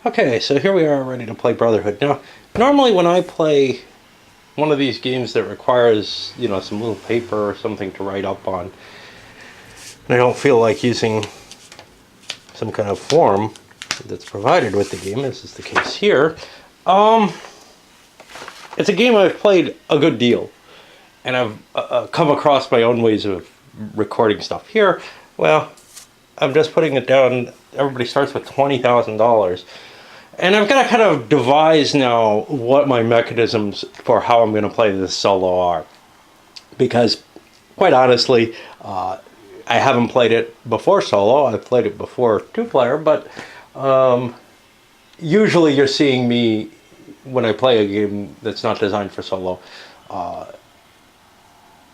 Okay, so here we are ready to play Brotherhood. Now, normally when I play one of these games that requires, some little paper or something to write up on, and I don't feel like using some kind of form that's provided with the game, this is the case here, it's a game I've played a good deal, and I've come across my own ways of recording stuff. Here, well, I'm just putting it down. Everybody starts with $20,000. And I've got to kind of devise now what my mechanisms for how I'm going to play this solo are. Because, quite honestly, I haven't played it before solo. I've played it before two-player, but usually you're seeing me, when I play a game that's not designed for solo,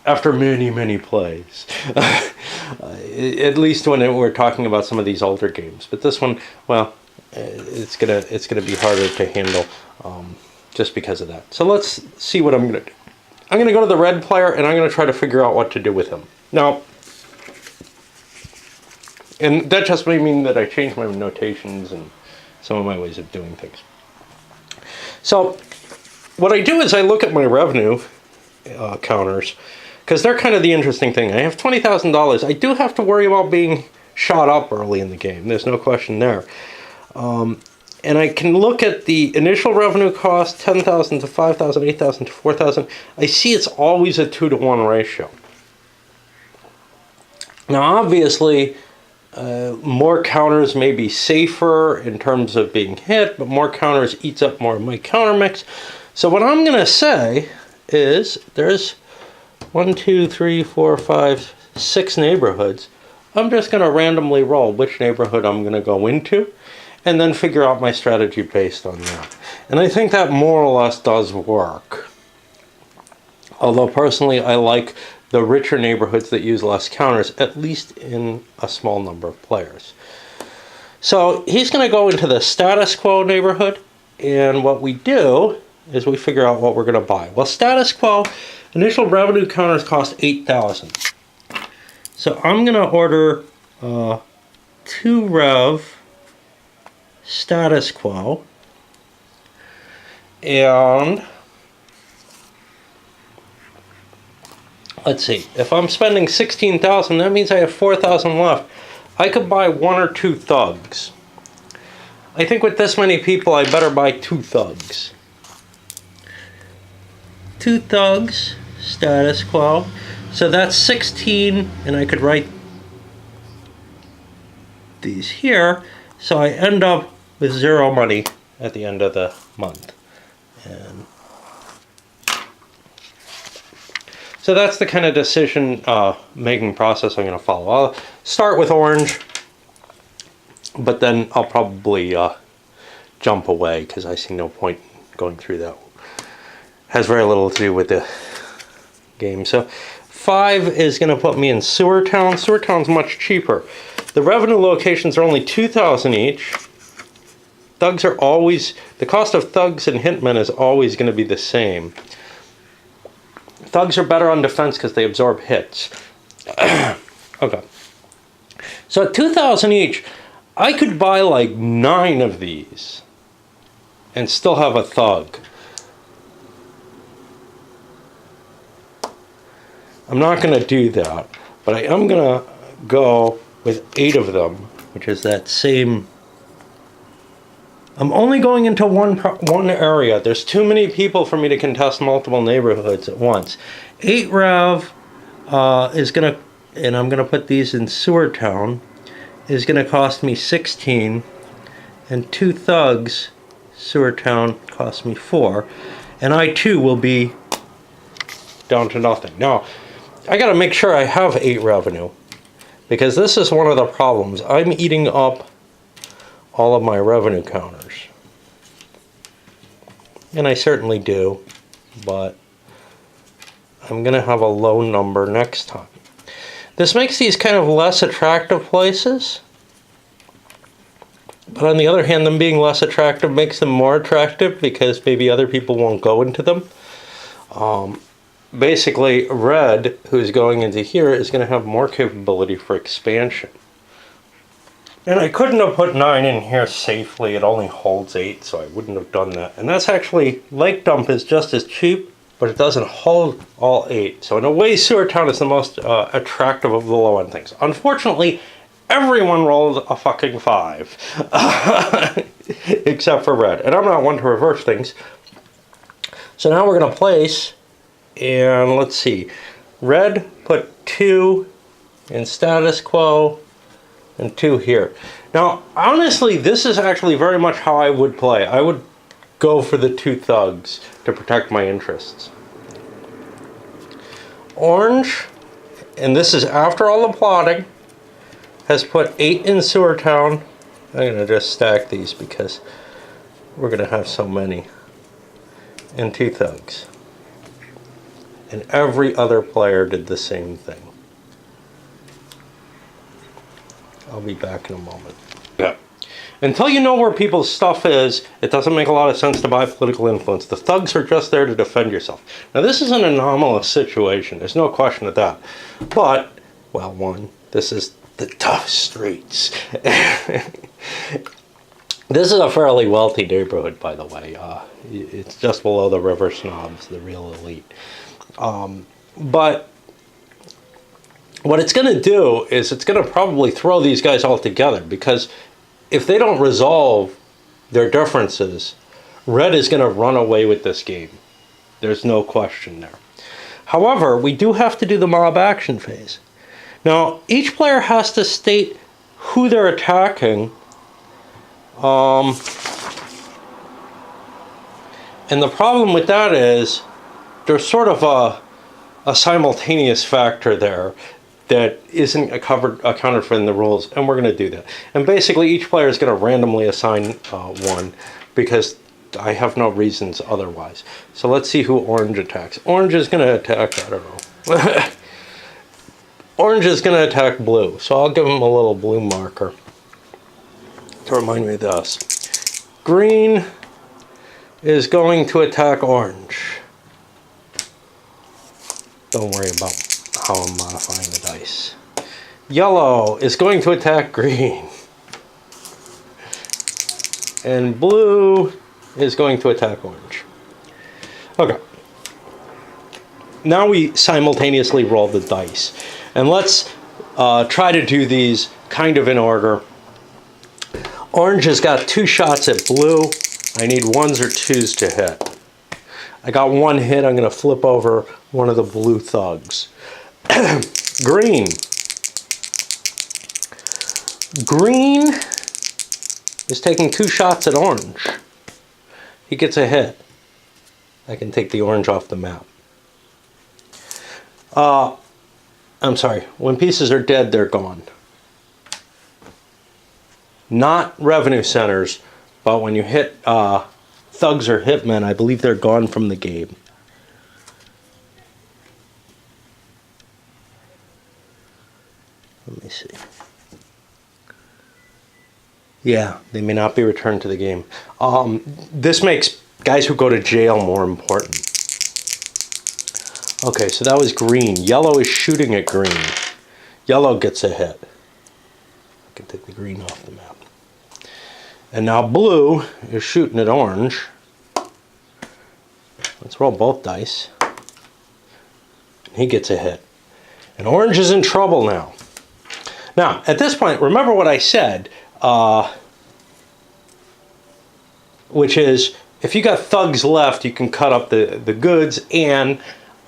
after many, many plays. At least when we're talking about some of these older games. But this one, well, it's gonna be harder to handle just because of that. So let's see what I'm gonna do. I'm gonna go to the red player and I'm gonna try to figure out what to do with him. Now, and that just may mean that I change my notations and some of my ways of doing things. So what I do is I look at my revenue counters, because they're kind of the interesting thing. I have $20,000. I do have to worry about being shot up early in the game. There's no question there. And I can look at the initial revenue cost, 10,000 to 5,000, 8,000 to 4,000. I see it's always a 2-to-1 ratio. Now, obviously, more counters may be safer in terms of being hit, but more counters eats up more of my counter mix. So what I'm going to say is there's 1, 2, 3, 4, 5, 6 neighborhoods. I'm just going to randomly roll which neighborhood I'm going to go into, and then figure out my strategy based on that. And I think that more or less does work. Although personally I like the richer neighborhoods that use less counters, at least in a small number of players. So he's going to go into the status quo neighborhood, and what we do is we figure out what we're going to buy. Well, status quo, initial revenue counters cost 8,000. So I'm going to order 2 rev status quo, and let's see, if I'm spending 16,000, that means I have 4,000 left. I could buy 1 or 2 thugs. I think with this many people I better buy 2 thugs. 2 thugs, status quo. So that's 16, and I could write these here. So I end up with 0 money at the end of the month. And so that's the kind of decision making process I'm going to follow. I'll start with orange, but then I'll probably jump away because I see no point going through that. Has very little to do with the game. So 5 is going to put me in Sewer Town. Sewer Town's much cheaper. The revenue locations are only 2,000 each. Thugs are always, the cost of thugs and hitmen is always going to be the same. Thugs are better on defense because they absorb hits. Okay. So at 2,000 each, I could buy like 9 of these and still have a thug. I'm not going to do that, but I am going to go with 8 of them, which is that same. I'm only going into one area. There's too many people for me to contest multiple neighborhoods at once. 8 rev is going to, and I'm going to put these in Sewer Town, is going to cost me 16, and 2 thugs, Sewer Town, cost me 4, and I too will be down to nothing. Now, I got to make sure I have 8 revenue, because this is one of the problems. I'm eating up all of my revenue counters. And I certainly do, but I'm going to have a low number next time. This makes these kind of less attractive places, but on the other hand, them being less attractive makes them more attractive because maybe other people won't go into them. Basically, red, who's going into here, is going to have more capability for expansion. And I couldn't have put 9 in here safely. It only holds 8, so I wouldn't have done that. And that's actually, Lake Dump is just as cheap, but it doesn't hold all 8. So in a way, Sewer Town is the most attractive of the low-end things. Unfortunately, everyone rolled a fucking 5. Except for Red. And I'm not one to reverse things. So now we're going to place, and let's see. Red put 2 in status quo, and 2 here. Now, honestly, this is actually very much how I would play. I would go for the 2 thugs to protect my interests. Orange, and this is after all the plotting, has put 8 in Sewer Town. I'm going to just stack these because we're going to have so many. And 2 thugs. And every other player did the same thing. I'll be back in a moment. Yeah. Until you know where people's stuff is, it doesn't make a lot of sense to buy political influence. The thugs are just there to defend yourself. Now, this is an anomalous situation. There's no question of that. But, well, one, this is the tough streets. This is a fairly wealthy neighborhood, by the way. It's just below the river snobs, the real elite. But what it's going to do is it's going to probably throw these guys all together, because if they don't resolve their differences, Red is going to run away with this game. There's no question there. However, we do have to do the mob action phase. Now, each player has to state who they're attacking. And the problem with that is there's sort of a simultaneous factor there that isn't accounted for in the rules, and we're going to do that. And basically, each player is going to randomly assign 1, because I have no reasons otherwise. So let's see who Orange attacks. Orange is going to attack, I don't know. Orange is going to attack Blue, so I'll give him a little blue marker to remind me of this. Green is going to attack Orange. Don't worry about how I'm modifying the dice. Yellow is going to attack Green. And Blue is going to attack Orange. Okay. Now we simultaneously roll the dice. And let's try to do these kind of in order. Orange has got 2 shots at Blue. I need 1s or 2s to hit. I got 1 hit. I'm going to flip over one of the Blue thugs. Green. Green is taking 2 shots at Orange. He gets a hit. I can take the Orange off the map. I'm sorry. When pieces are dead, they're gone. Not revenue centers, but when you hit thugs or hitmen, I believe they're gone from the game. Let me see. Yeah, they may not be returned to the game. This makes guys who go to jail more important. Okay, so that was Green. Yellow is shooting at Green. Yellow gets a hit. I can take the Green off the map. And now Blue is shooting at Orange. Let's roll both dice. He gets a hit. And Orange is in trouble now. Now, at this point, remember what I said, which is, if you got thugs left, you can cut up the goods, and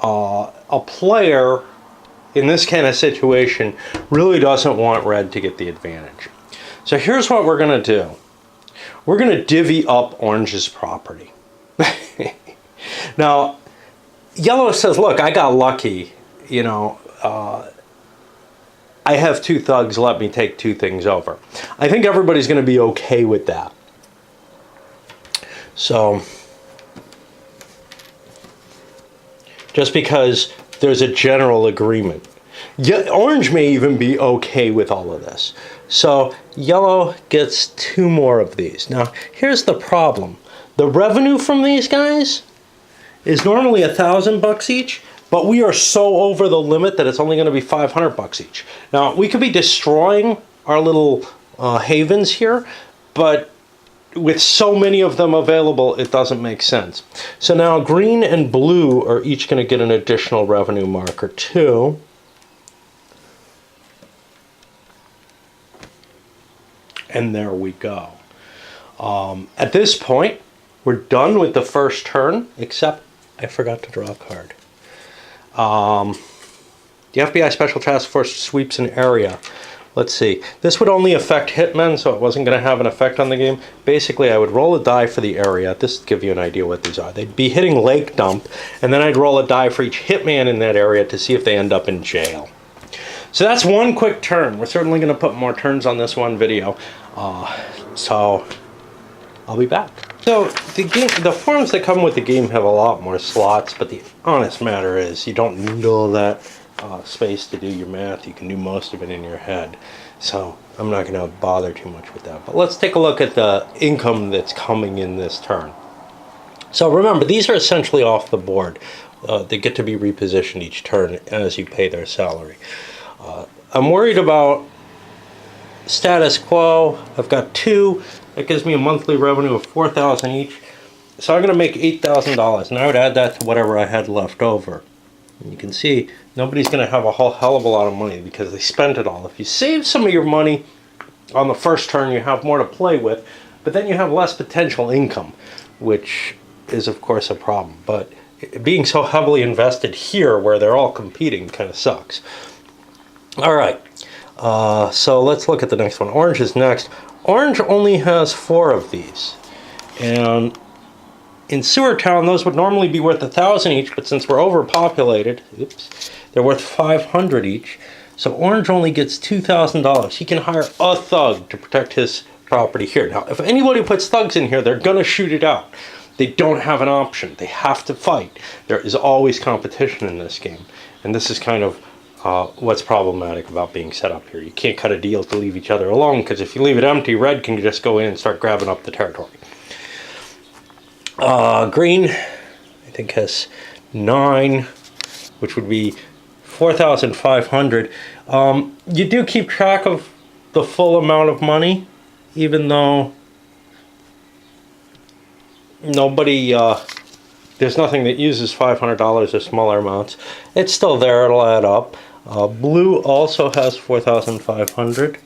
a player in this kind of situation really doesn't want Red to get the advantage. So here's what we're going to do. We're going to divvy up Orange's property. Now, Yellow says, look, I got lucky, you know, I have 2 thugs, let me take 2 things over. I think everybody's going to be okay with that. So, just because there's a general agreement. Orange may even be okay with all of this. So, Yellow gets 2 more of these. Now, here's the problem. The revenue from these guys is normally $1,000 each, but we are so over the limit that it's only going to be $500 each. Now, we could be destroying our little havens here, but with so many of them available, it doesn't make sense. So now green and blue are each going to get an additional revenue marker too. And there we go. At this point, we're done with the first turn, except I forgot to draw a card. The FBI Special Task Force sweeps an area. Let's see. This would only affect hitmen, so it wasn't going to have an effect on the game. Basically, I would roll a die for the area. This would give you an idea what these are. They'd be hitting Lake Dump, and then I'd roll a die for each hitman in that area to see if they end up in jail. So that's one quick turn. We're certainly going to put more turns on this one video. So I'll be back. So the forms that come with the game have a lot more slots, but the honest matter is you don't need all that space to do your math. You can do most of it in your head. So I'm not going to bother too much with that. But let's take a look at the income that's coming in this turn. So remember, these are essentially off the board. They get to be repositioned each turn as you pay their salary. I'm worried about status quo. I've got 2. That gives me a monthly revenue of $4,000 each. So I'm going to make $8,000, and I would add that to whatever I had left over. And you can see nobody's going to have a whole hell of a lot of money because they spent it all. If you save some of your money on the first turn, you have more to play with, but then you have less potential income, which is of course a problem. But being so heavily invested here where they're all competing kind of sucks. All right, so let's look at the next one. Orange is next. Orange only has 4 of these, and in Sewer Town, those would normally be worth 1,000 each, but since we're overpopulated, oops, they're worth 500 each. So Orange only gets $2,000. He can hire a thug to protect his property here. Now, if anybody puts thugs in here, they're gonna shoot it out. They don't have an option. They have to fight. There is always competition in this game, and this is kind of what's problematic about being set up here. You can't cut a deal to leave each other alone, because if you leave it empty, red can just go in and start grabbing up the territory. Green, I think, has 9, which would be 4,500. You do keep track of the full amount of money, even though nobody, there's nothing that uses $500 or smaller amounts. It's still there, it'll add up. Blue also has 4,500.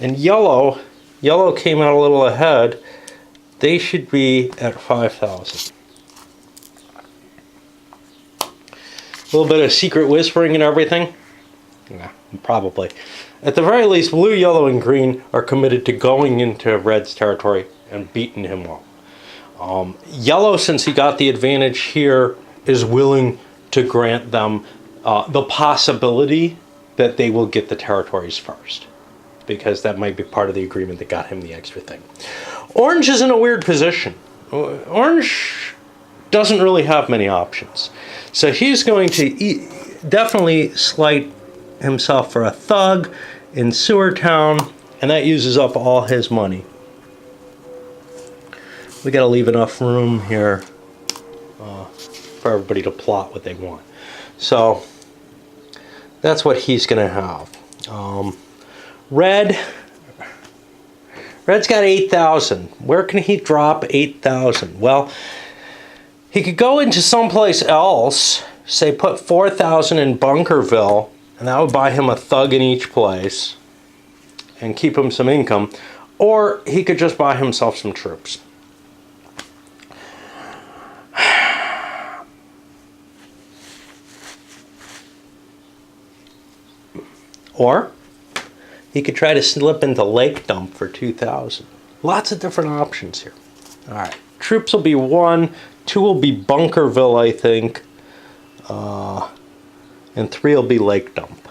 And yellow came out a little ahead. They should be at 5,000. A little bit of secret whispering and everything? Yeah, probably. At the very least, blue, yellow, and green are committed to going into red's territory and beating him up. Yellow, since he got the advantage here, is willing to grant them the possibility that they will get the territories first, because that might be part of the agreement that got him the extra thing. Orange is in a weird position. Orange doesn't really have many options. So he's going to definitely slight himself for a thug in Sewer Town, and that uses up all his money. We got to leave enough room here for everybody to plot what they want. So that's what he's going to have. Red's got 8,000. Where can he drop 8,000? Well, he could go into someplace else, say put 4,000 in Bunkerville, and that would buy him a thug in each place and keep him some income. Or he could just buy himself some troops. Or he could try to slip into Lake Dump for 2,000. Lots of different options here. All right, troops will be 1, 2 will be Bunkerville, I think, and 3 will be Lake Dump.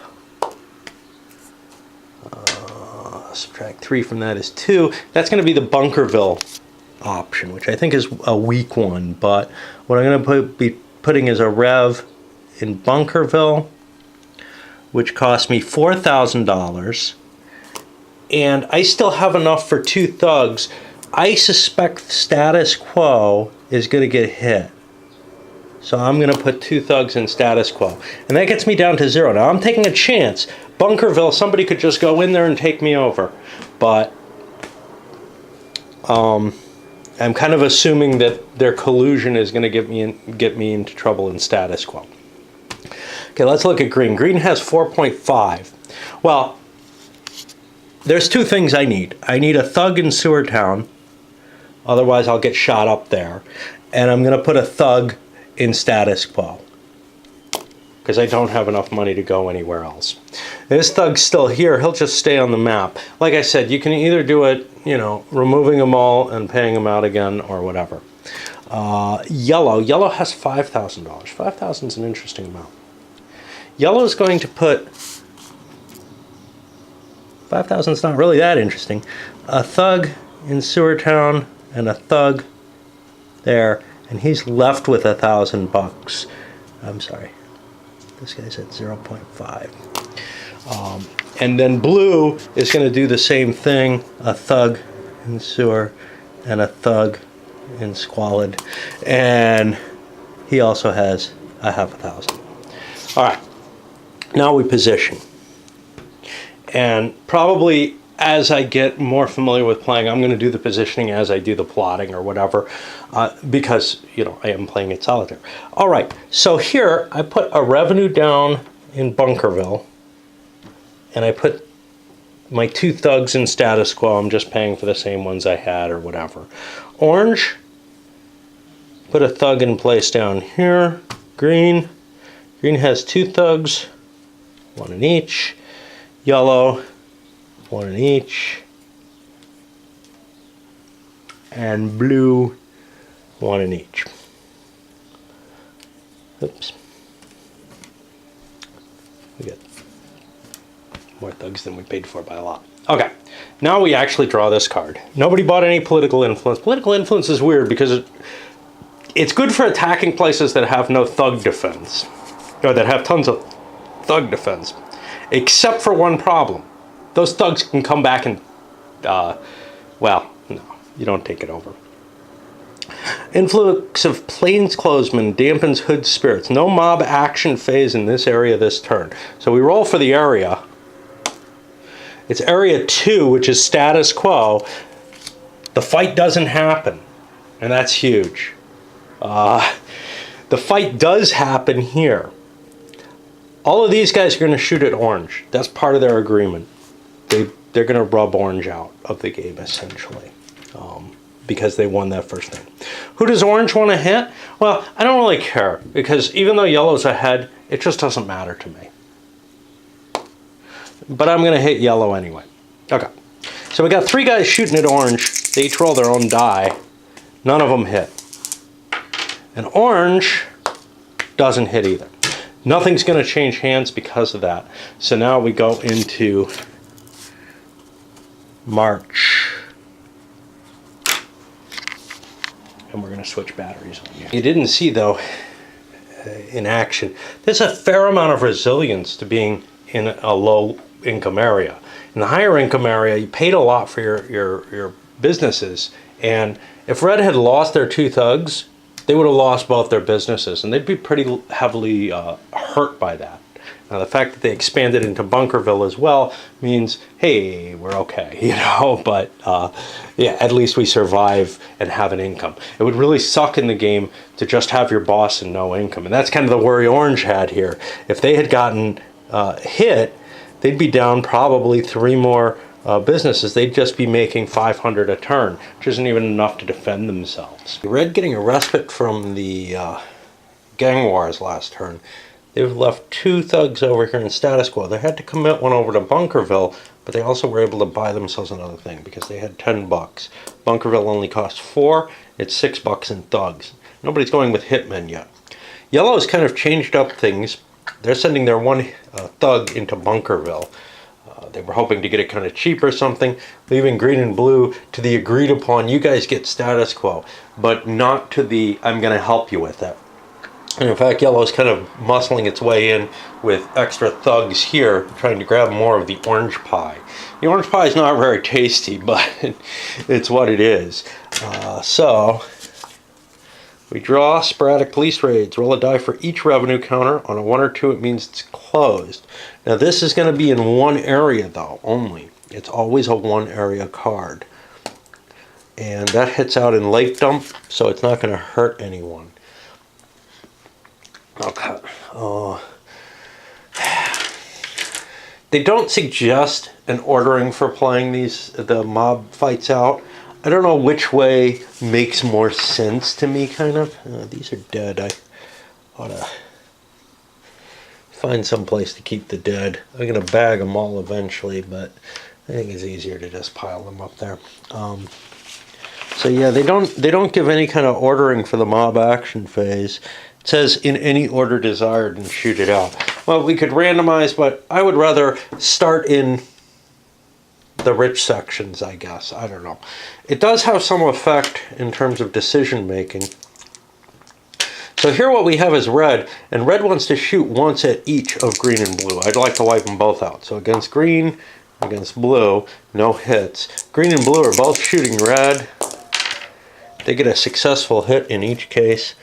Subtract 3 from that is 2. That's going to be the Bunkerville option, which I think is a weak one. But what I'm going to be putting is a rev in Bunkerville, which cost me $4,000, and I still have enough for 2 thugs. I suspect status quo is going to get hit. So I'm going to put 2 thugs in status quo. And that gets me down to 0. Now I'm taking a chance. Bunkerville, somebody could just go in there and take me over. But I'm kind of assuming that their collusion is going to get me into trouble in status quo. Okay, let's look at green. Green has 4.5. Well, there's 2 things I need. I need a thug in Sewer Town. Otherwise, I'll get shot up there. And I'm going to put a thug in status quo, because I don't have enough money to go anywhere else. This thug's still here. He'll just stay on the map. Like I said, you can either do it, you know, removing them all and paying them out again or whatever. Yellow has $5,000. $5,000 is an interesting amount. Yellow is going to put... 5,000 is not really that interesting. A thug in Sewer Town and a thug there. And he's left with $1,000. I'm sorry. This guy's at 0.5. And then blue is going to do the same thing. A thug in sewer and a thug in squalid. And he also has a $500,000. All right. Now we position. And probably as I get more familiar with playing, I'm going to do the positioning as I do the plotting or whatever, because, you know, I am playing it solitaire. All right, so here I put a revenue down in Bunkerville, and I put my 2 thugs in status quo. I'm just paying for the same ones I had or whatever. Orange, put a thug in place down here. Green has 2 thugs, 1 in each. Yellow, 1 in each, and blue, 1 in each. Oops. We got more thugs than we paid for by a lot. Okay, now we actually draw this card. Nobody bought any political influence. Political influence is weird because it's good for attacking places that have no thug defense, or that have tons of thug defense, except for one problem. Those thugs can come back and, well, no, you don't take it over. Influx of plainclothesmen dampens hood spirits. No mob action phase in this area this turn. So we roll for the area. It's area 2, which is status quo. The fight doesn't happen, and that's huge. The fight does happen here. All of these guys are going to shoot at orange. That's part of their agreement. They're going to rub orange out of the game, essentially, because they won that first thing. Who does orange want to hit? Well, I don't really care, because even though yellow's ahead, it just doesn't matter to me. But I'm going to hit yellow anyway. Okay. So we got 3 guys shooting at orange. They each roll their own die. None of them hit. And orange doesn't hit either. Nothing's going to change hands because of that. So now we go into March. And we're going to switch batteries on you. You didn't see, though, in action, there's a fair amount of resilience to being in a low-income area. In the higher-income area, you paid a lot for your businesses. And if Red had lost their 2 thugs, they would have lost both their businesses, and they'd be pretty heavily hurt by that. Now, the fact that they expanded into Bunkerville as well means, hey, we're okay, you know, but yeah, at least we survive and have an income. It would really suck in the game to just have your boss and no income, and that's kind of the worry Orange had here. If they had gotten hit, they'd be down probably 3 more businesses. They'd just be making 500 a turn, which isn't even enough to defend themselves. Red getting a respite from the gang wars last turn. They've left 2 thugs over here in status quo. They had to commit one over to Bunkerville, but they also were able to buy themselves another thing because they had 10 bucks. Bunkerville only costs 4. It's 6 bucks in thugs. Nobody's going with hitmen yet. Yellow has kind of changed up things. They're sending their 1 thug into Bunkerville. They were hoping to get it kind of cheap or something, leaving green and blue to the agreed upon, you guys get status quo, but not to the, I'm going to help you with it. And in fact, yellow is kind of muscling its way in with extra thugs here, trying to grab more of the orange pie. The orange pie is not very tasty, but it's what it is. So We draw sporadic lease raids. Roll a die for each revenue counter. On a 1 or 2, it means it's closed. Now this is going to be in one area though, only. It's always a one area card. And that hits out in lake dump, so it's not going to hurt anyone. Okay. They don't suggest an ordering for playing the mob fights out. I don't know which way makes more sense to me, kind of. These are dead. I ought to find some place to keep the dead. I'm going to bag them all eventually, but I think it's easier to just pile them up there. So yeah, they don't give any kind of ordering for the mob action phase. It says in any order desired and shoot it out. Well, we could randomize, but I would rather start in the rich sections, I guess. I don't know. It does have some effect in terms of decision making. So here what we have is red, and red wants to shoot once at each of green and blue. I'd like to wipe them both out. So against green, against blue, no hits. Green and blue are both shooting red. They get a successful hit in each case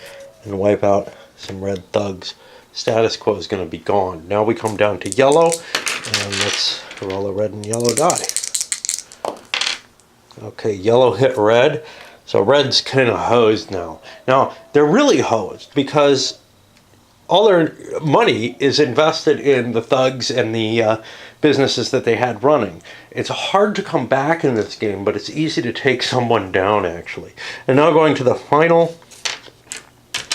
and wipe out some red thugs. Status quo is going to be gone. Now we come down to yellow, and let's roll a red and yellow die. Okay, yellow hit red, so red's kind of hosed now. Now, they're really hosed because all their money is invested in the thugs and the businesses that they had running. It's hard to come back in this game, but it's easy to take someone down, actually. And now going to the final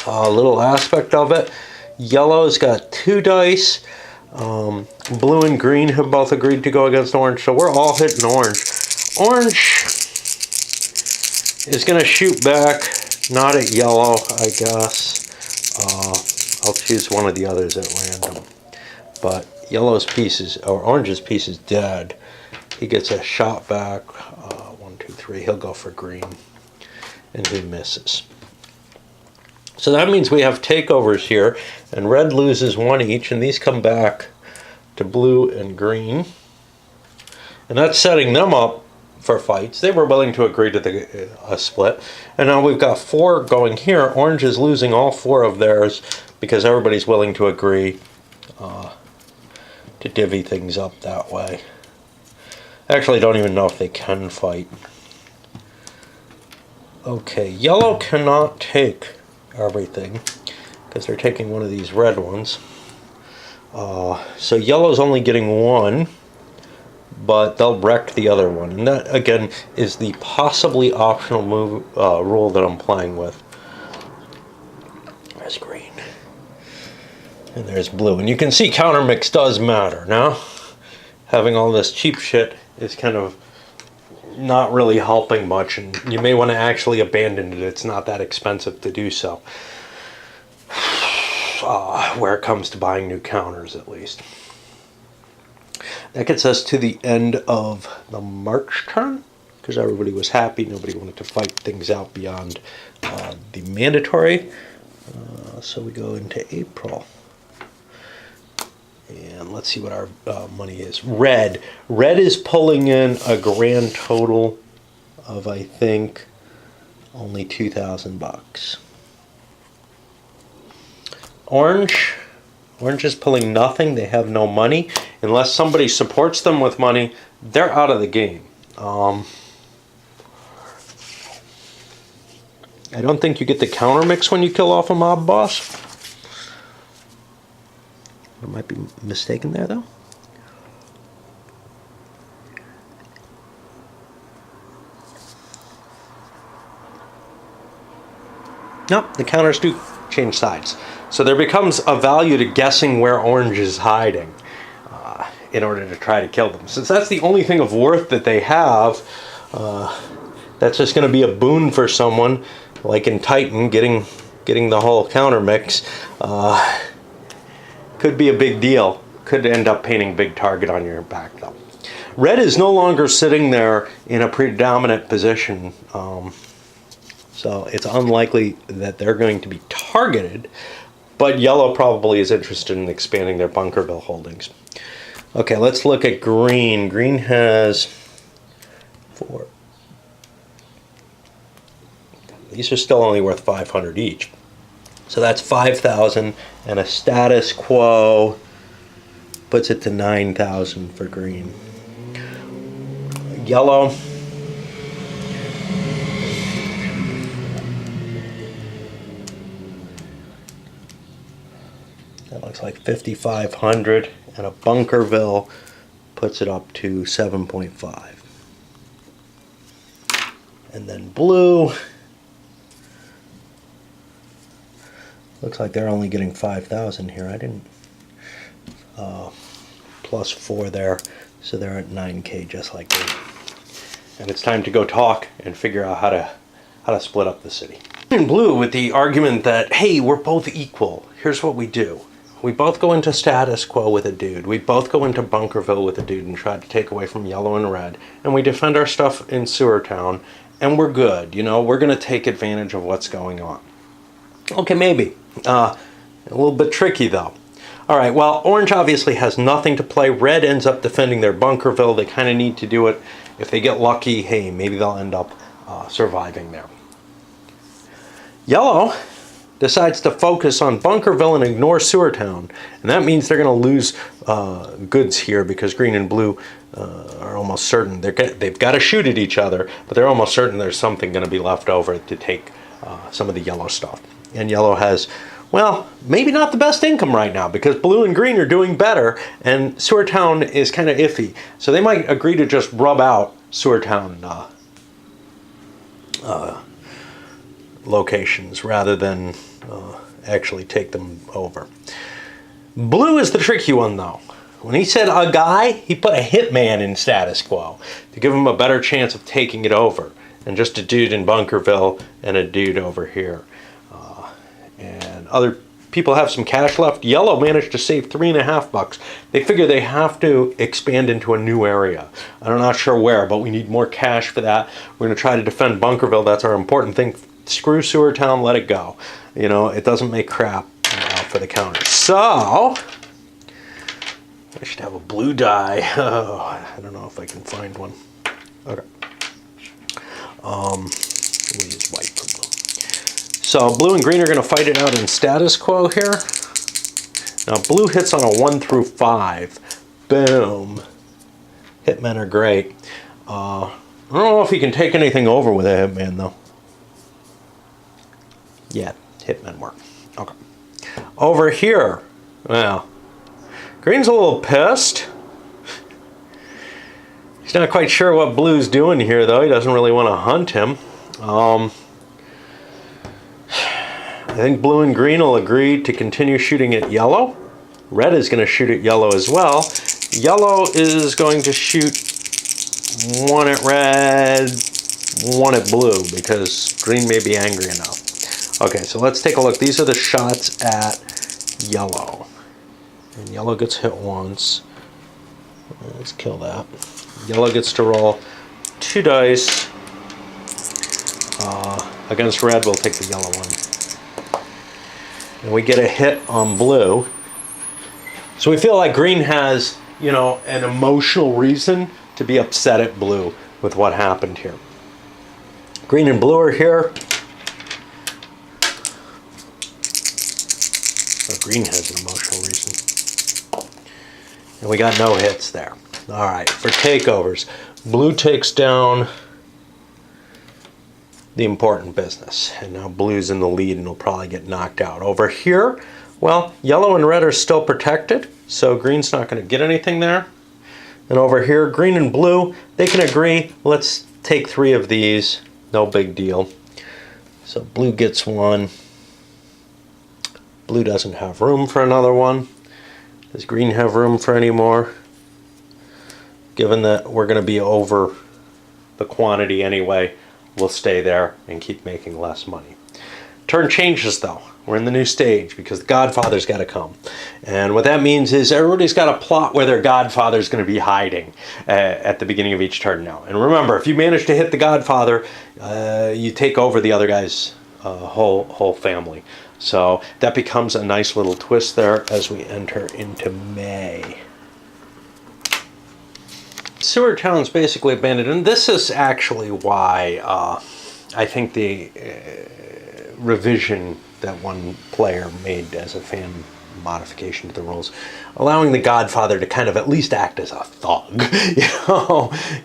little aspect of it. Yellow's got 2 dice. Blue and green have both agreed to go against orange, so we're all hitting orange. Orange is going to shoot back, not at yellow, I guess. I'll choose one of the others at random. But yellow's piece is, or orange's piece is dead. He gets a shot back. 1, 2, 3. He'll go for green, and he misses. So that means we have takeovers here, and red loses 1 each, and these come back to blue and green. And that's setting them up for fights. They were willing to agree to a split. And now we've got 4 going here. Orange is losing all 4 of theirs because everybody's willing to agree to divvy things up that way. I actually don't even know if they can fight. Okay, yellow cannot take everything because they're taking one of these red ones. So yellow's only getting 1, but they'll wreck the other one. And that, again, is the possibly optional move rule that I'm playing with. There's green. And there's blue. And you can see counter mix does matter. Now, having all this cheap shit is kind of not really helping much, and you may want to actually abandon it. It's not that expensive to do so. Where it comes to buying new counters, at least. That gets us to the end of the March turn, because everybody was happy. Nobody wanted to fight things out beyond the mandatory. So we go into April. And let's see what our money is. Red. Red is pulling in a grand total of, I think, only $2,000. Orange. Orange is pulling nothing. They have no money. Unless somebody supports them with money, they're out of the game. I don't think you get the counter mix when you kill off a mob boss. I might be mistaken there, though. Nope, the counters do change sides. So there becomes a value to guessing where orange is hiding in order to try to kill them. Since that's the only thing of worth that they have, that's just going to be a boon for someone, like in Titan, getting the whole counter mix. Could be a big deal. Could end up painting a big target on your back, though. Red is no longer sitting there in a predominant position, so it's unlikely that they're going to be targeted, but yellow probably is interested in expanding their Bunkerville holdings. Okay, let's look at green. Green has 4. these are still only worth 500 each. So that's 5,000, and a status quo puts it to 9,000 for green. Yellow. That looks like 5,500, and a Bunkerville puts it up to 7.5. And then blue, looks like they're only getting 5,000 here. I didn't, plus 4 there, so they're at 9K just like green. And it's time to go talk and figure out how to split up the city. In blue, with the argument that, hey, we're both equal. Here's what we do. We both go into status quo with a dude. We both go into Bunkerville with a dude and try to take away from yellow and red. And we defend our stuff in Sewer Town. And we're good. You know, we're going to take advantage of what's going on. Okay, maybe. A little bit tricky, though. All right, well, orange obviously has nothing to play. Red ends up defending their Bunkerville. They kind of need to do it. If they get lucky, hey, maybe they'll end up surviving there. Yellow decides to focus on Bunkerville and ignore Sewer Town. And that means they're going to lose goods here because green and blue are almost certain. They've got to shoot at each other, but they're almost certain there's something going to be left over to take some of the yellow stuff. And yellow has, well, maybe not the best income right now because blue and green are doing better and Sewer Town is kind of iffy. So they might agree to just rub out Sewer Town locations rather than actually take them over. Blue is the tricky one though. When he said a guy, he put a hitman in status quo to give him a better chance of taking it over than just a dude in Bunkerville and a dude over here. And other people have some cash left. Yellow managed to save $3.50. They figure they have to expand into a new area. I'm not sure where, but we need more cash for that. We're going to try to defend Bunkerville. That's our important thing. Screw Sewer Town, let it go. You know, it doesn't make crap for the counters. So, I should have a blue die. Oh, I don't know if I can find one. Okay. Let me use white for blue. So blue and green are going to fight it out in status quo here. Now blue hits on a 1 through 5. Boom. Hitmen are great. I don't know if he can take anything over with a hitman though. Yeah, hitmen work. Okay. Over here, well, green's a little pissed. He's not quite sure what blue's doing here though. He doesn't really want to hunt him. I think blue and green will agree to continue shooting at yellow. Red is going to shoot at yellow as well. Yellow is going to shoot one at red, one at blue, because green may be angry enough. Okay, so let's take a look. These are the shots at yellow. And yellow gets hit once. Let's kill that. Yellow gets to roll 2 dice. Against red, we'll take the yellow one. And we get a hit on blue. So we feel like green has, you know, an emotional reason to be upset at blue with what happened here. Green and blue are here. Oh, green has an emotional reason. And we got no hits there. All right, for takeovers, blue takes down the important business. And now blue's in the lead and will probably get knocked out. Over here, well, yellow and red are still protected, so green's not going to get anything there. And over here, green and blue, they can agree, let's take 3 of these, no big deal. So blue gets 1. Blue doesn't have room for another one. Does green have room for any more? Given that we're going to be over the quantity anyway, we'll stay there and keep making less money. Turn changes though. We're in the new stage because the Godfather's got to come. And what that means is everybody's got a plot where their Godfather's going to be hiding at the beginning of each turn now. And remember, if you manage to hit the Godfather, you take over the other guy's whole family. So that becomes a nice little twist there as we enter into May. Sewer Town's basically abandoned, and this is actually why I think the revision that one player made as a fan modification to the rules, allowing the Godfather to kind of at least act as a thug.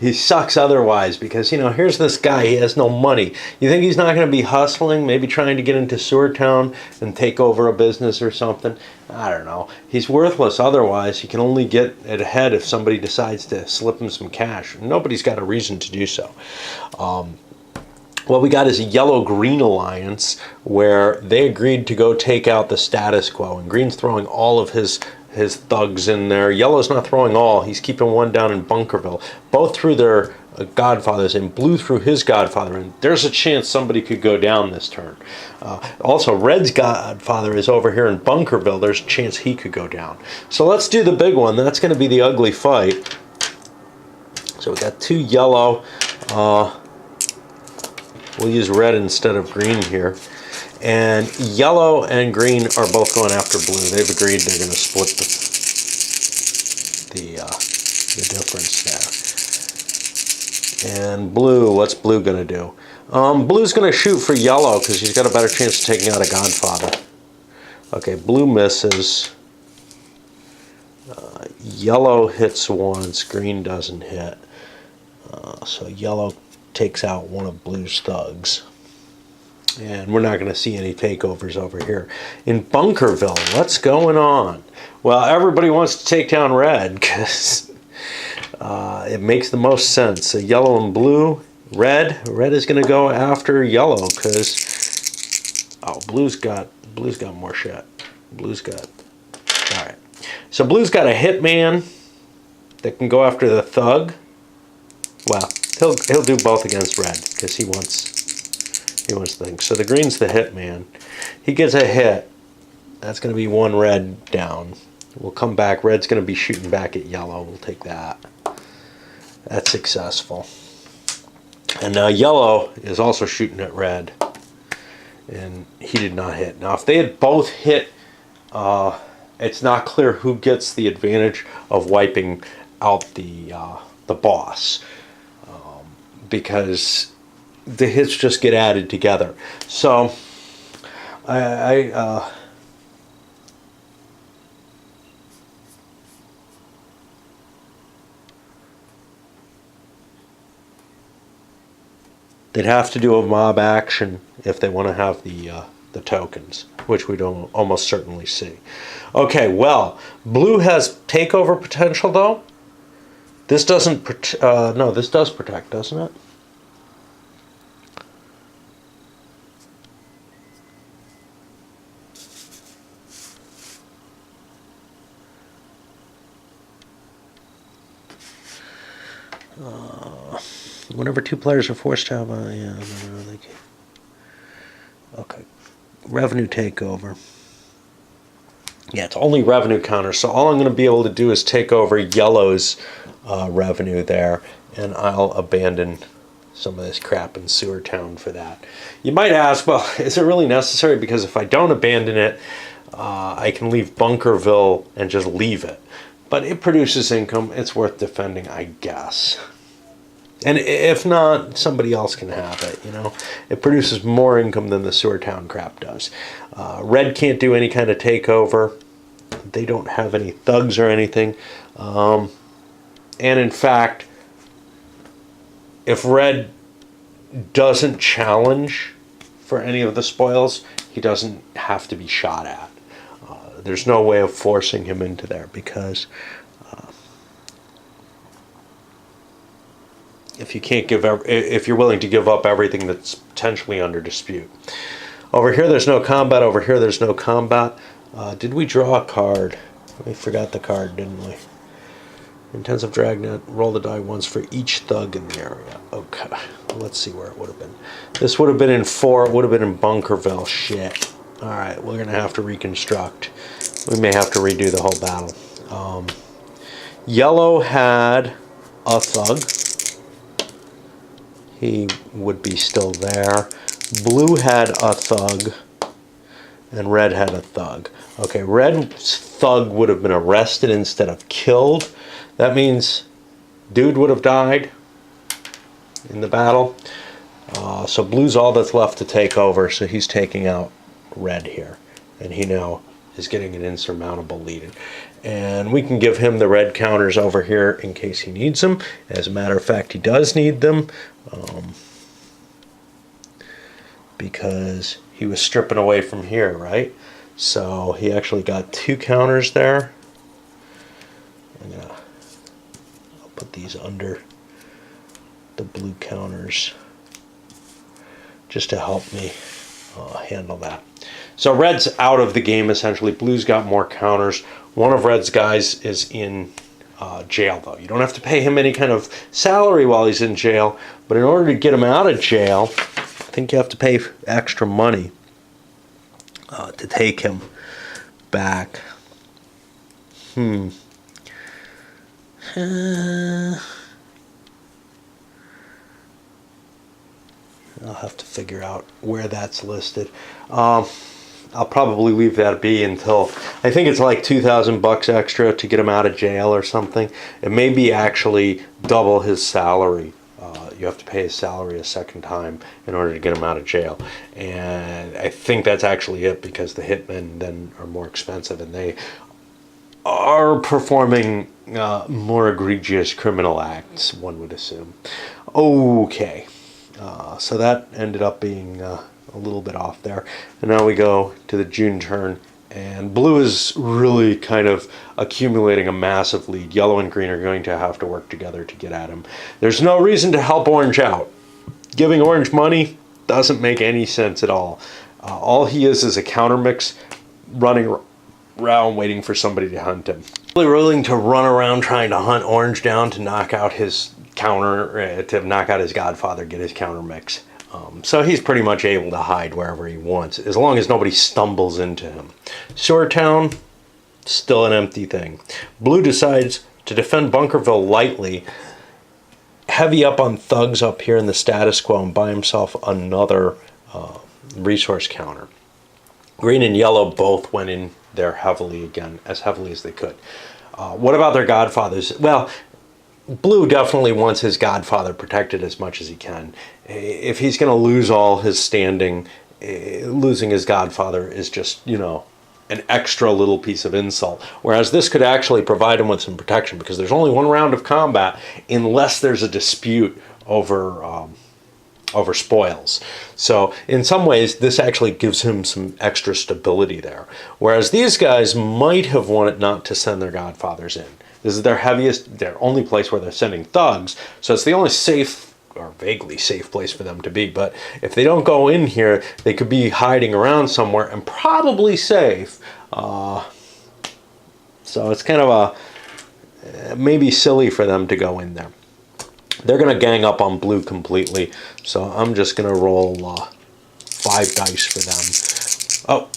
He sucks otherwise because, here's this guy, he has no money. You think he's not going to be hustling, maybe trying to get into Sewer Town and take over a business or something? I don't know. He's worthless otherwise. He can only get it ahead if somebody decides to slip him some cash. Nobody's got a reason to do so. What we got is a yellow-green alliance where they agreed to go take out the status quo, and green's throwing all of his thugs in there. Yellow's not throwing all. He's keeping one down in Bunkerville. Both threw their godfathers and blue threw his godfather, and there's a chance somebody could go down this turn. Also, red's godfather is over here in Bunkerville. There's a chance he could go down. So let's do the big one. That's going to be the ugly fight. So we got 2 yellow. We'll use red instead of green here. And yellow and green are both going after blue. They've agreed they're going to split the difference there. And blue, what's blue going to do? Blue's going to shoot for yellow because he's got a better chance of taking out a Godfather. Okay, blue misses. Yellow hits once, green doesn't hit. So yellow takes out one of blue's thugs. And we're not going to see any takeovers over here. In Bunkerville, what's going on? Well, everybody wants to take down red because it makes the most sense. So yellow and blue, red is going to go after yellow because blue's got more shit. All right. So blue's got a hitman that can go after the thug. Well, he'll do both against red because he wants things. So the green's the hitman. He gets a hit. That's going to be 1 red down. We'll come back. Red's going to be shooting back at yellow. We'll take that. That's successful. And now yellow is also shooting at red. And he did not hit. Now if they had both hit, it's not clear who gets the advantage of wiping out the boss. Because the hits just get added together. So they'd have to do a mob action if they want to have the tokens, which we don't almost certainly see. Okay, well, blue has takeover potential though. This doesn't, no, this does protect, doesn't it? Whenever 2 players are forced to have a, yeah, no, they can't. Okay, revenue takeover. Yeah, it's only revenue counter, so all I'm going to be able to do is take over yellow's revenue there, and I'll abandon some of this crap in Sewer Town for that. You might ask, well, is it really necessary? Because if I don't abandon it, I can leave Bunkerville and just leave it. But it produces income. It's worth defending, I guess. And if not, somebody else can have it, It produces more income than the Sewer Town crap does. Red can't do any kind of takeover. They don't have any thugs or anything. And in fact, if red doesn't challenge for any of the spoils, he doesn't have to be shot at. There's no way of forcing him into there because if you're willing to give up everything that's potentially under dispute. Over here there's no combat. Over here there's no combat. Did we draw a card? We forgot the card, didn't we? Intensive Dragnet, roll the die once for each thug in the area. Okay, let's see where it would have been. This would have been in 4, it would have been in Bunkerville. Shit. Alright, we're going to have to reconstruct. We may have to redo the whole battle. Yellow had a thug. He would be still there. Blue had a thug. And red had a thug. Okay, red's thug would have been arrested instead of killed. That means dude would have died in the battle. So blue's all that's left to take over, so he's taking out red here. And he now is getting an insurmountable lead. And we can give him the red counters over here in case he needs them. As a matter of fact, he does need them. Because he was stripping away from here, right? So he actually got 2 counters there. I'll put these under the blue counters just to help me handle that. So red's out of the game essentially. Blue's got more counters. One of red's guys is in jail though. You don't have to pay him any kind of salary while he's in jail, but in order to get him out of jail, I think you have to pay extra money to take him back. I'll have to figure out where that's listed. I'll probably leave that be until, I think it's like $2,000 extra to get him out of jail or something. It may be actually double his salary. You have to pay his salary a second time in order to get him out of jail. And I think that's actually it, because the hitmen then are more expensive and they are performing more egregious criminal acts, one would assume. Okay. So that ended up being a little bit off there. And now we go to the June turn, and blue is really kind of accumulating a massive lead. Yellow and green are going to have to work together to get at him. There's no reason to help orange out. Giving orange money doesn't make any sense at all. All he is a counter mix running around waiting for somebody to hunt him. Really willing to run around trying to hunt orange down to knock out his counter, to knock out his godfather, get his counter mix. So he's pretty much able to hide wherever he wants, as long as nobody stumbles into him. Shoretown, still an empty thing. Blue decides to defend Bunkerville lightly, heavy up on thugs up here in the status quo, and buy himself another resource counter. Green and yellow both went in there heavily again, as heavily as they could. What about their godfathers? Well, blue definitely wants his godfather protected as much as he can. If he's going to lose all his standing, losing his godfather is just, you know, an extra little piece of insult. Whereas this could actually provide him with some protection, because there's only one round of combat unless there's a dispute over over spoils. So in some ways, this actually gives him some extra stability there. Whereas these guys might have wanted not to send their godfathers in. This is their heaviest, their only place where they're sending thugs. So it's the only safe or vaguely safe place for them to be. But if they don't go in here, they could be hiding around somewhere and probably safe. So it's kind of a maybe silly for them to go in there. They're going to gang up on blue completely. So I'm just going to roll 5 dice for them. Oh,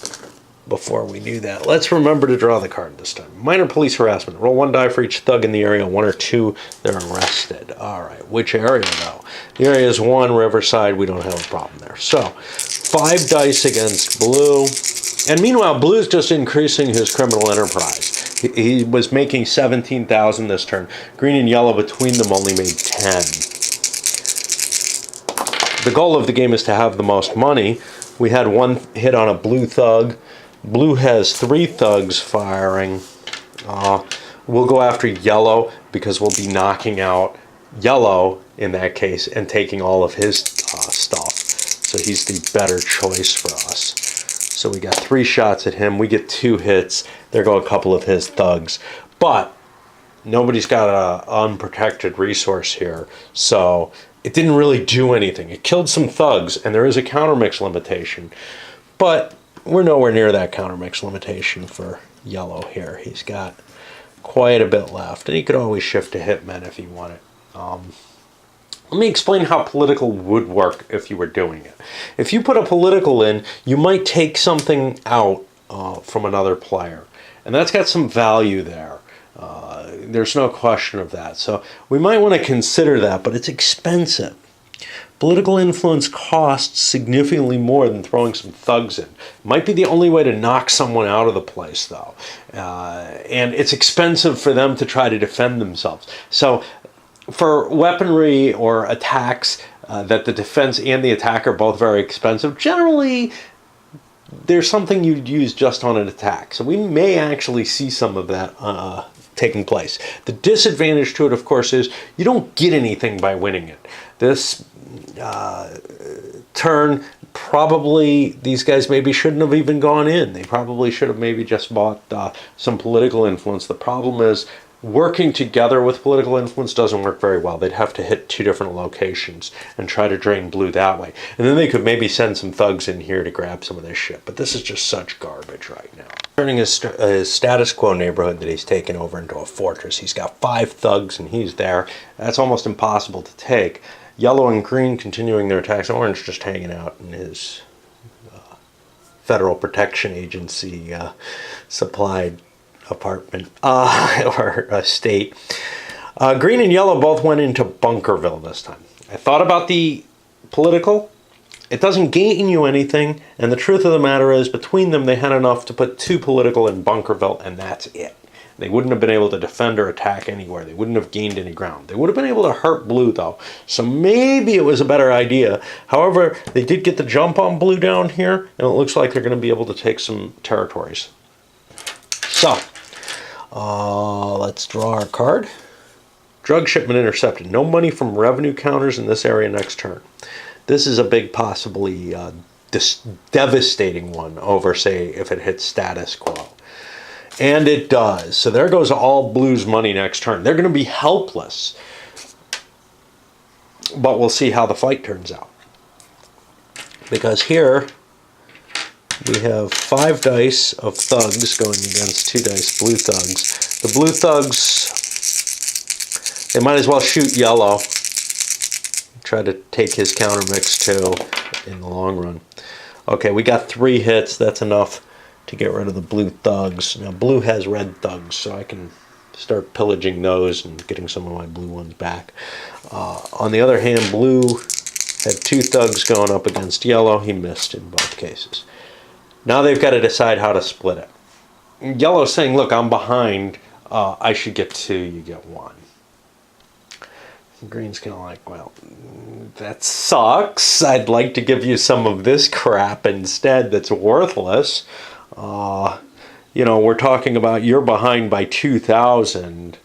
before we do that, let's remember to draw the card this time. Minor police harassment. Roll 1 die for each thug in the area. 1 or 2, they're arrested. All right, which area though? The area is 1, Riverside. We don't have a problem there. So 5 dice against blue. And meanwhile, blue's just increasing his criminal enterprise. He was making 17,000 this turn. Green and yellow between them only made 10. The goal of the game is to have the most money. We had 1 hit on a blue thug. Blue has 3 thugs firing. We'll go after yellow because we'll be knocking out yellow in that case and taking all of his stuff. So he's the better choice for us. So we got 3 shots at him. We get 2 hits. There go a couple of his thugs. But nobody's got an unprotected resource here. So it didn't really do anything. It killed some thugs, and there is a countermix limitation. But we're nowhere near that countermix limitation for yellow here. He's got quite a bit left. And he could always shift to hitmen if he wanted. Let me explain how political would work if you were doing it. If you put a political in, you might take something out from another player. And that's got some value there. There's no question of that. So we might want to consider that, but it's expensive. Political influence costs significantly more than throwing some thugs in. Might be the only way to knock someone out of the place, though. And it's expensive for them to try to defend themselves. So for weaponry or attacks that the defense and the attack are both very expensive, generally there's something you'd use just on an attack. So we may actually see some of that taking place. The disadvantage to it, of course, is you don't get anything by winning it. This turn, probably these guys maybe shouldn't have even gone in. They probably should have maybe just bought some political influence. The problem is working together with political influence doesn't work very well. They'd have to hit two different locations and try to drain blue that way. And then they could maybe send some thugs in here to grab some of this shit. But this is just such garbage right now. Turning his status quo neighborhood that he's taken over into a fortress. He's got 5 thugs and he's there. That's almost impossible to take. Yellow and green continuing their attacks. Orange just hanging out in his Federal Protection Agency supplied apartment or estate. Green and yellow both went into Bunkerville this time. I thought about the political. It doesn't gain you anything, and the truth of the matter is, between them, they had enough to put 2 political in Bunkerville, and that's it. They wouldn't have been able to defend or attack anywhere. They wouldn't have gained any ground. They would have been able to hurt blue, though, so maybe it was a better idea. However, they did get the jump on blue down here, and it looks like they're going to be able to take some territories. So, let's draw our card. Drug shipment intercepted. No money from revenue counters in this area next turn. This is a big, possibly devastating one over, say, if it hits status quo. And it does. So there goes all blue's money next turn. They're going to be helpless. But we'll see how the fight turns out. Because here we have 5 dice of thugs going against 2 dice blue thugs. The blue thugs, they might as well shoot yellow. Try to take his counter mix too in the long run. Okay, we got 3 hits. That's enough to get rid of the blue thugs. Now blue has red thugs, so I can start pillaging those and getting some of my blue ones back. On the other hand, blue had 2 thugs going up against yellow. He missed in both cases. Now they've got to decide how to split it. Yellow's saying, look, I'm behind. I should get 2, you get 1. Green's kind of like, well, that sucks. I'd like to give you some of this crap instead that's worthless. You know, we're talking about you're behind by 2,000.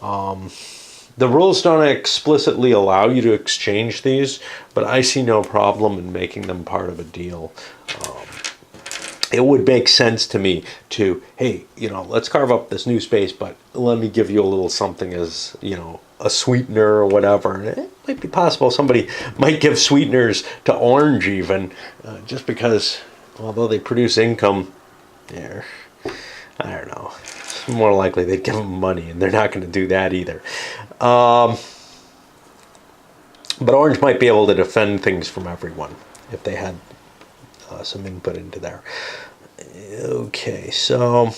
The rules don't explicitly allow you to exchange these, but I see no problem in making them part of a deal. It would make sense to me to, hey, you know, let's carve up this new space, but let me give you a little something as, you know, a sweetener or whatever. It might be possible somebody might give sweeteners to orange even, just because, although they produce income, I don't know. It's more likely they'd give them money, and they're not going to do that either. But orange might be able to defend things from everyone if they had some input into there. Okay, so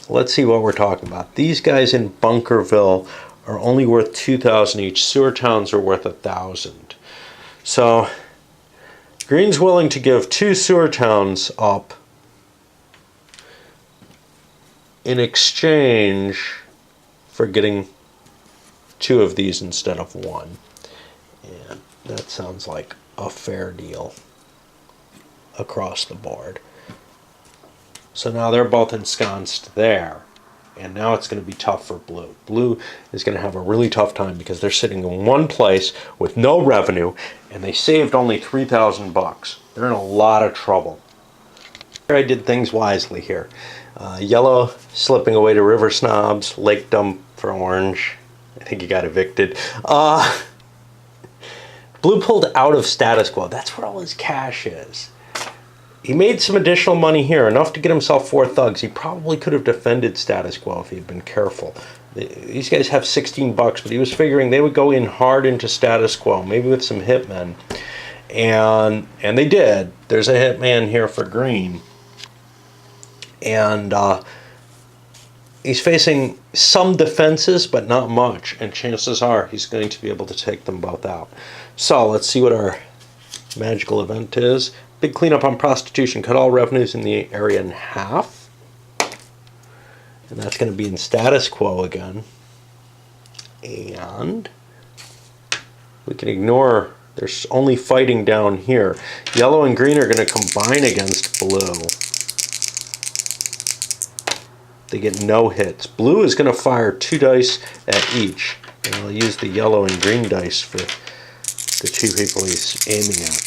let's see what we're talking about. These guys in Bunkerville are only worth 2,000 each. Sewer towns are worth 1,000. So Green's willing to give 2 sewer towns up in exchange for getting 2 of these instead of 1. And that sounds like a fair deal across the board. So now they're both ensconced there. And now it's going to be tough for blue. Blue is going to have a really tough time because they're sitting in one place with no revenue, and they saved only 3,000 bucks. They're in a lot of trouble. I did things wisely here. Yellow slipping away to River Snobs, Lake Dump for orange. I think he got evicted. Blue pulled out of status quo. That's where all his cash is. He made some additional money here, enough to get himself 4 thugs. He probably could have defended status quo if he had been careful. These guys have 16 bucks, but he was figuring they would go in hard into status quo, maybe with some hitmen. And they did. There's a hitman here for green. And he's facing some defenses, but not much. And chances are he's going to be able to take them both out. So let's see what our magical event is. Big cleanup on prostitution. Cut all revenues in the area in half. And that's going to be in status quo again. And we can ignore, they're only fighting down here. Yellow and green are going to combine against blue. They get no hits. Blue is going to fire 2 dice at each. And I'll use the yellow and green dice for the 2 people he's aiming at.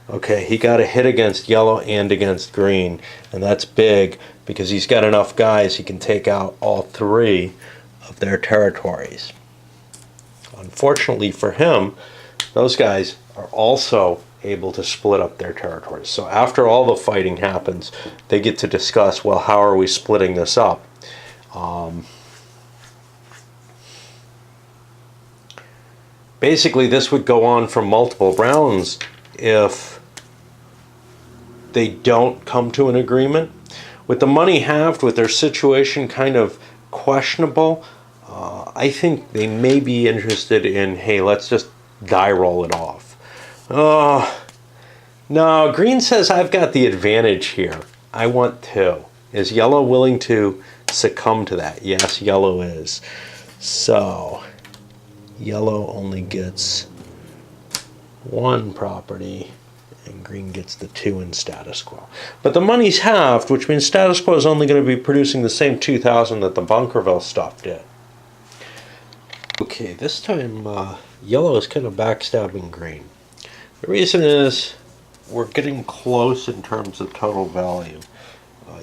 Okay, he got a hit against yellow and against green. And that's big because he's got enough guys he can take out all 3 of their territories. Unfortunately for him, those guys are also able to split up their territories. So after all the fighting happens, they get to discuss, well, how are we splitting this up? Basically, this would go on for multiple rounds if they don't come to an agreement. With the money halved, with their situation kind of questionable, I think they may be interested in, hey, let's just die roll it off. Oh, no, green says I've got the advantage here. I want 2. Is yellow willing to succumb to that? Yes, yellow is. So, yellow only gets 1 property, and green gets the 2 in status quo. But the money's halved, which means status quo is only going to be producing the same 2,000 that the Bunkerville stuff did. Okay, this time yellow is kind of backstabbing green. The reason is we're getting close in terms of total value.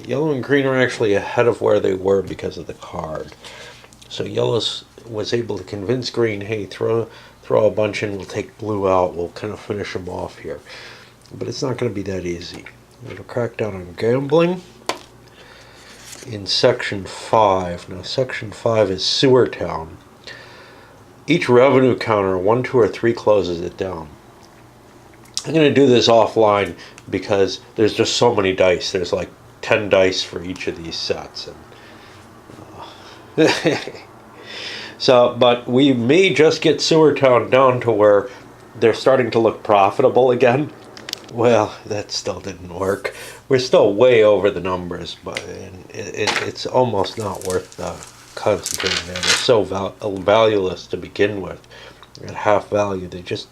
Yellow and green are actually ahead of where they were because of the card. So yellow was able to convince green, hey, throw a bunch in, we'll take blue out, we'll kind of finish them off here. But it's not going to be that easy. I'm going to crack down on gambling in Section 5. Now, Section 5 is Sewer Town. Each revenue counter, 1, 2, or 3 closes it down. I'm going to do this offline because there's just so many dice. There's like 10 dice for each of these sets. And, so, but we may just get Sewer Town down to where they're starting to look profitable again. Well, that still didn't work. We're still way over the numbers, but it's almost not worth concentrating there. They're so valueless to begin with. At half value, they just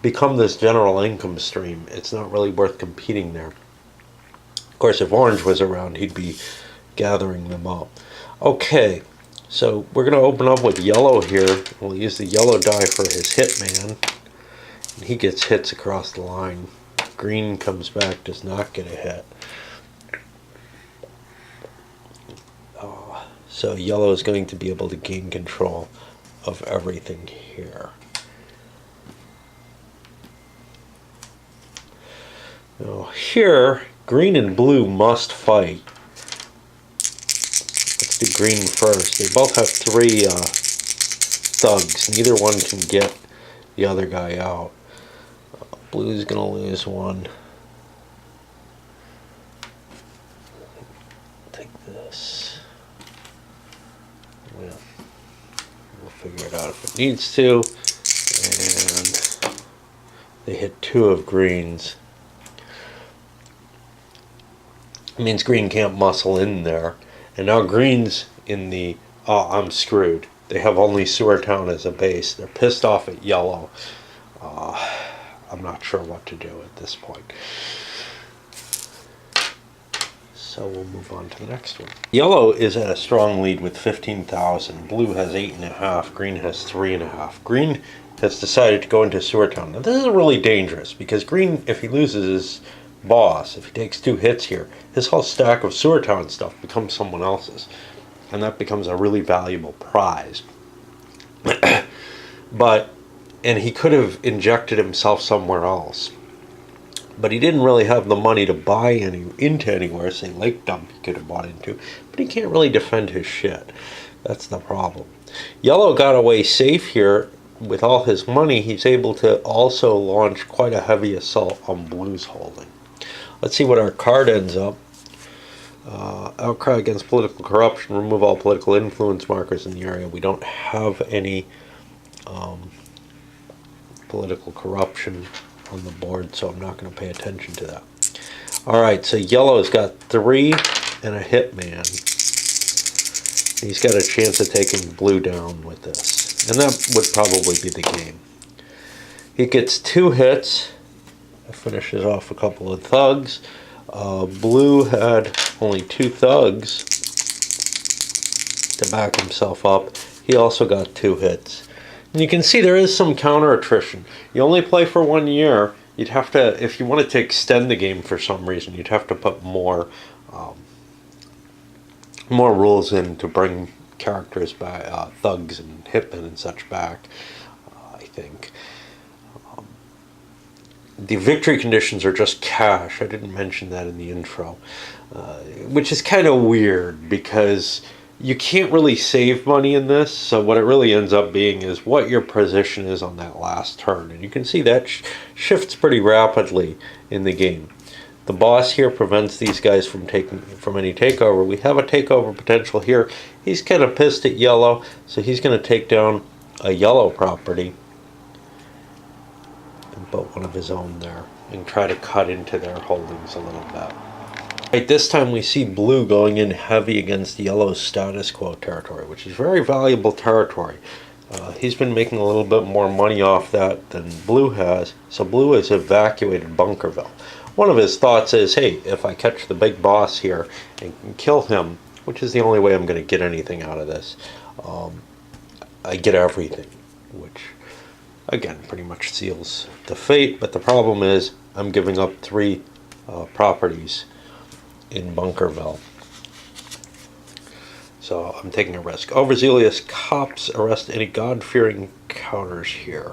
become this general income stream. It's not really worth competing there. Of course, if orange was around, he'd be gathering them up. Okay, so we're going to open up with yellow here. We'll use the yellow die for his hitman. And he gets hits across the line. Green comes back, does not get a hit. So yellow is going to be able to gain control of everything here. Now here, green and blue must fight. Let's do green first. They both have 3 thugs. Neither one can get the other guy out. Blue's going to lose 1. Take this. Well, we'll figure it out if it needs to. And they hit 2 of greens. It means green can't muscle in there. And now green's in the, oh, I'm screwed. They have only Sewer Town as a base. They're pissed off at yellow. I'm not sure what to do at this point. So we'll move on to the next one. Yellow is at a strong lead with 15,000. Blue has 8.5. Green has 3.5. Green has decided to go into Sewer Town. Now this is really dangerous because green, if he loses his boss, if he takes 2 hits here, his whole stack of Sewer Town stuff becomes someone else's. And that becomes a really valuable prize. And he could have injected himself somewhere else. But he didn't really have the money to buy into anywhere, say Lake Dump he could have bought into. But he can't really defend his shit. That's the problem. Yellow got away safe here. With all his money, he's able to also launch quite a heavy assault on Blue's holding. Let's see what our card ends up. Outcry against political corruption. Remove all political influence markers in the area. We don't have any political corruption on the board, so I'm not going to pay attention to that. Alright, so yellow's got 3 and a hitman. He's got a chance of taking blue down with this. And that would probably be the game. He gets 2 hits. That finishes off a couple of thugs. Blue had only 2 thugs to back himself up. He also got 2 hits. And you can see there is some counter attrition. You only play for 1 year. You'd have to, if you wanted to extend the game for some reason, you'd have to put more rules in to bring characters back, thugs and hitmen and such back, I think. The victory conditions are just cash. I didn't mention that in the intro, which is kind of weird because you can't really save money in this. So what it really ends up being is what your position is on that last turn. And you can see that shifts pretty rapidly in the game. The boss here prevents these guys from any takeover. We have a takeover potential here. He's kind of pissed at yellow, so he's going to take down a yellow property and put one of his own there and try to cut into their holdings a little bit. Right, this time we see blue going in heavy against yellow's status quo territory, which is very valuable territory. He's been making a little bit more money off that than blue has, so blue has evacuated Bunkerville. One of his thoughts is, hey, if I catch the big boss here and kill him, which is the only way I'm going to get anything out of this, I get everything, which, again, pretty much seals the fate. But the problem is I'm giving up 3 properties in Bunkerville. So I'm taking a risk. Overzealous cops arrest any God-fearing counters here.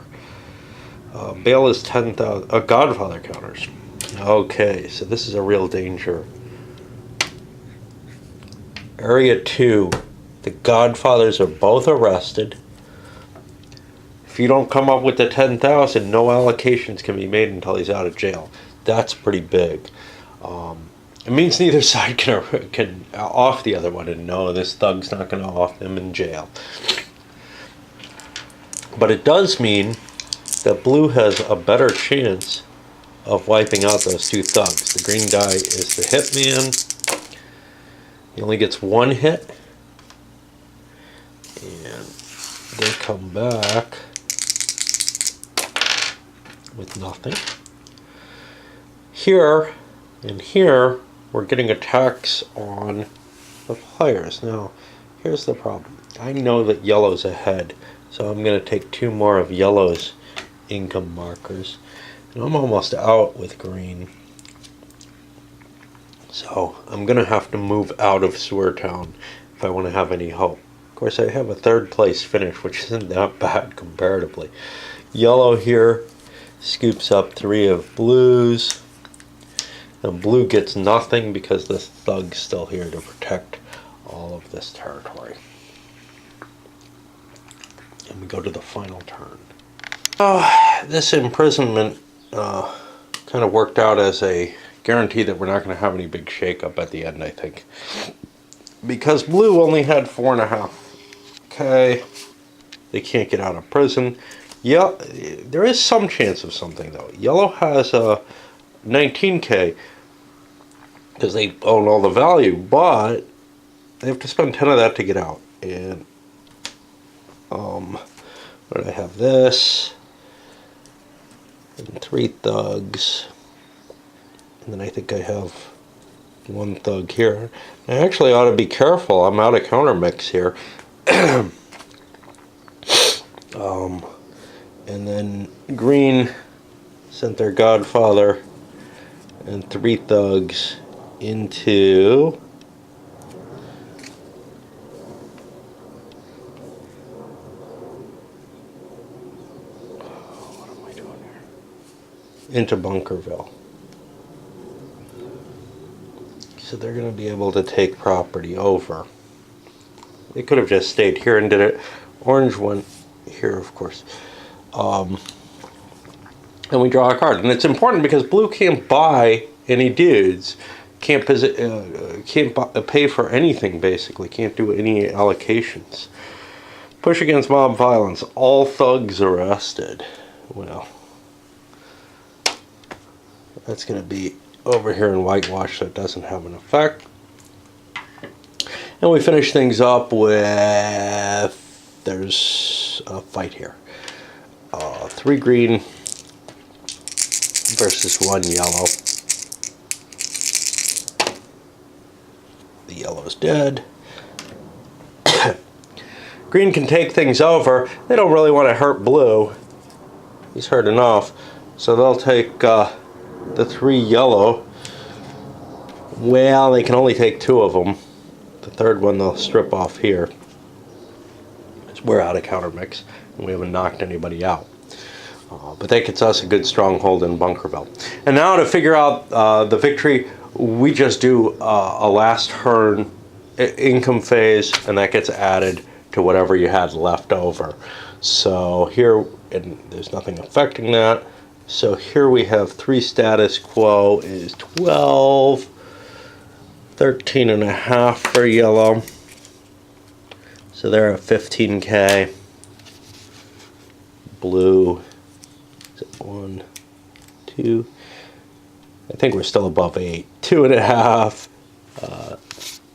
Bail is 10,000. Godfather counters. Okay, so this is a real danger. Area 2. The Godfathers are both arrested. If you don't come up with the 10,000, no allocations can be made until he's out of jail. That's pretty big. It means neither side can off the other one, and no, this thug's not going to off them in jail. But it does mean that blue has a better chance of wiping out those 2 thugs. The green guy is the hitman. He only gets 1 hit. And they come back with nothing. Here and here, we're getting attacks on the players. Now, here's the problem. I know that yellow's ahead, so I'm going to take 2 more of yellow's income markers. And I'm almost out with green. So I'm going to have to move out of Sewer Town if I want to have any hope. Of course, I have a 3rd place finish, which isn't that bad comparatively. Yellow here scoops up 3 of blues. And blue gets nothing because this thug's still here to protect all of this territory. And we go to the final turn. This imprisonment kind of worked out as a guarantee that we're not going to have any big shakeup at the end, I think. Because blue only had 4.5. Okay. They can't get out of prison. Yeah, there is some chance of something, though. Yellow has a 19K because they own all the value, but they have to spend 10 of that to get out. And where do I have this? And 3 thugs. And then I think I have 1 thug here. I actually ought to be careful. I'm out of counter mix here. And then green sent their Godfather and 3 thugs into what am I doing here? Into Bunkerville. So they're going to be able to take property over. They could have just stayed here and did it. Orange went here, of course. And we draw a card. And it's important because blue can't buy any dudes. Can't pay for anything, basically. Can't do any allocations. Push against mob violence. All thugs arrested. Well, that's going to be over here in whitewash, so it doesn't have an effect. And we finish things up with there's a fight here. 3 green versus 1 yellow. The yellow's dead. Green can take things over. They don't really want to hurt blue. He's hurt enough. So they'll take the 3 yellow. Well, they can only take 2 of them. The third one they'll strip off here. We're out of counter mix, and we haven't knocked anybody out. But that gets us a good stronghold in Bunkerville. And now to figure out the victory, we just do a last turn income phase, and that gets added to whatever you had left over. So here, and there's nothing affecting that. So here we have 3 status quo is 12, 13.5 for yellow. So they're at 15K. Blue is at 1, 2. I think we're still above 8. 2.5,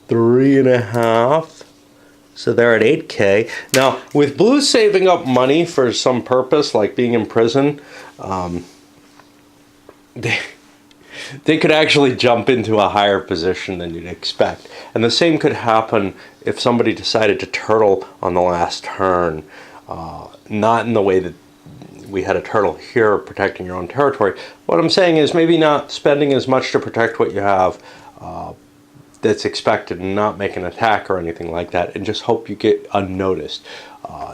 3.5. So they're at 8K. Now, with blue saving up money for some purpose, like being in prison, they could actually jump into a higher position than you'd expect. And the same could happen if somebody decided to turtle on the last turn. Not in the way that we had a turtle here protecting your own territory. What I'm saying is maybe not spending as much to protect what you have that's expected, and not make an attack or anything like that, and just hope you get unnoticed.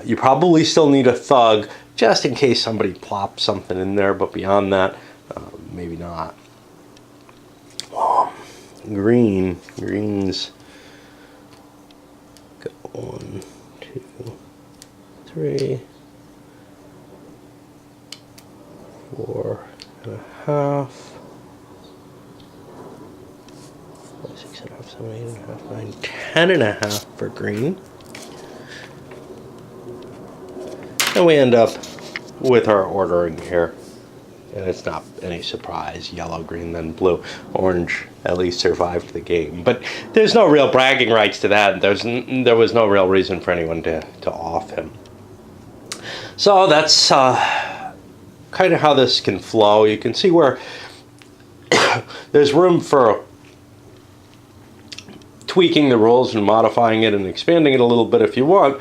You probably still need a thug just in case somebody plops something in there, but beyond that, maybe not. Greens got 1, 2, 3, 4.5, 6.5, 7, 8.5, 9, 10.5 for green. And we end up with our ordering here. And it's not any surprise, yellow, green, then blue. Orange at least survived the game. But there's no real bragging rights to that. There was no real reason for anyone to off him. So that's kind of how this can flow. You can see where there's room for tweaking the rules and modifying it and expanding it a little bit if you want.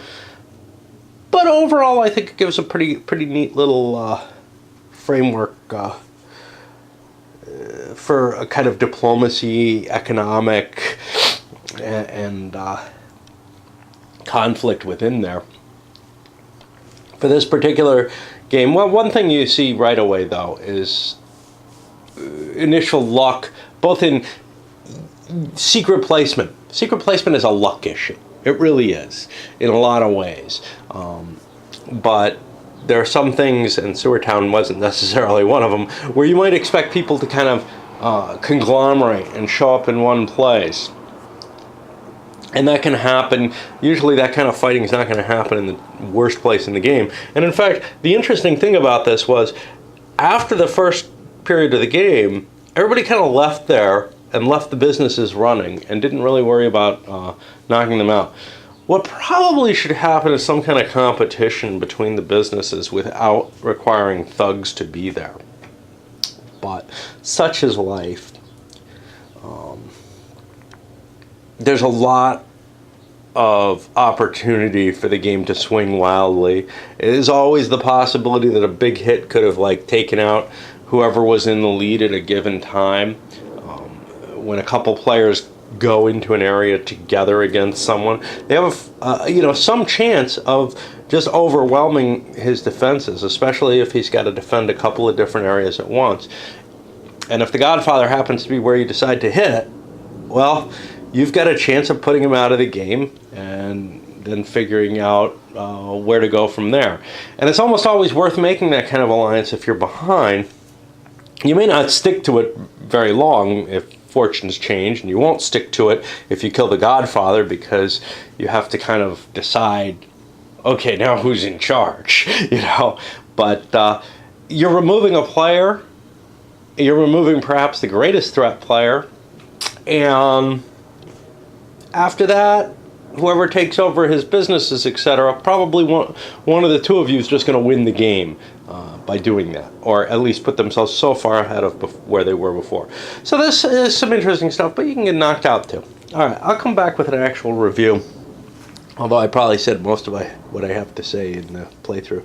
But overall, I think it gives a pretty neat little framework for a kind of diplomacy, economic, and conflict within there. For this particular game, well, one thing you see right away, though, is initial luck, both in secret placement. Secret placement is a luck issue. It really is, in a lot of ways. But there are some things, and Sewertown wasn't necessarily one of them, where you might expect people to kind of conglomerate and show up in one place. And that can happen. Usually that kind of fighting is not going to happen in the worst place in the game. And in fact, the interesting thing about this was, after the first period of the game, everybody kind of left there and left the businesses running and didn't really worry about knocking them out. What probably should happen is some kind of competition between the businesses without requiring thugs to be there. But such is life. There's a lot of opportunity for the game to swing wildly. It is always the possibility that a big hit could have taken out whoever was in the lead at a given time. When a couple players go into an area together against someone, they have some chance of just overwhelming his defenses, especially if he's got to defend a couple of different areas at once. And if the Godfather happens to be where you decide to hit, well, you've got a chance of putting him out of the game and then figuring out where to go from there. And it's almost always worth making that kind of alliance if you're behind. You may not stick to it very long if fortunes change, and you won't stick to it if you kill the Godfather, because you have to kind of decide, okay, now who's in charge, But you're removing a player, you're removing perhaps the greatest threat player, and after that, whoever takes over his businesses, etc., probably one of the two of you is just going to win the game by doing that, or at least put themselves so far ahead of where they were before. So this is some interesting stuff, but you can get knocked out too. All right, I'll come back with an actual review, although I probably said most of what I have to say in the playthrough.